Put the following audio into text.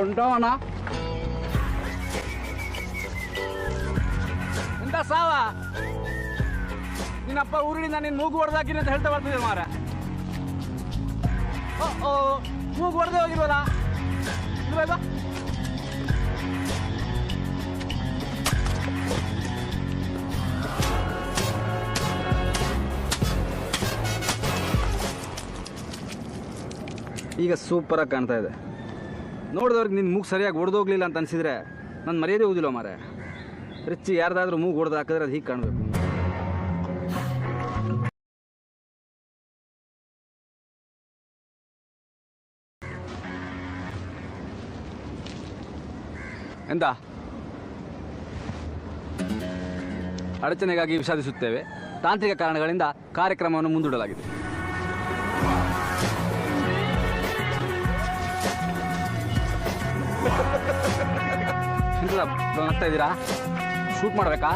ಉಂಟವನ ಎಂತ ಸಾವ ನಿನ್ನಪ್ಪ ಊರಿನಿಂದ ನೀನು ಮೂಗು ಹೊಡೆದಾಕಿನಿ ಅಂತ ಹೇಳ್ತಾ ಬರ್ತಿದ್ದೆ ಮಾರ. ಓ ಮೂಗು ಹೊಡೆದೇ ಹೋಗಿಲ್ವಲ್ಲ ಬಾ. ಈಗ ಸೂಪರಾಗಿ ಕಾಣ್ತಾ ಇದೆ. ನೋಡಿದವ್ರಿಗೆ ನಿನ್ನ ಮೂಗು ಸರಿಯಾಗಿ ಹೊಡೆದೋಗ್ಲಿಲ್ಲ ಅಂತ ಅನಿಸಿದ್ರೆ ನನ್ನ ಮರ್ಯಾದೆ ಹೋದಿಲ್ಲ ಮಾರೆ. ರಿಚ್ಚಿ ಯಾರ್ದಾದ್ರೂ ಮೂಗು ಹೊಡೆದು ಹಾಕಿದ್ರೆ ಅದು ಹೀಗೆ ಕಾಣಬೇಕು. ಎಂತ ಅಡಚಣೆಗಾಗಿ ವಿಷಾದಿಸುತ್ತೇವೆ. ತಾಂತ್ರಿಕ ಕಾರಣಗಳಿಂದ ಕಾರ್ಯಕ್ರಮವನ್ನು ಮುಂದೂಡಲಾಗಿದೆ. ನಗ್ತಾ ಇದ್ದೀರಾ? ಶೂಟ್ ಮಾಡಬೇಕಾ?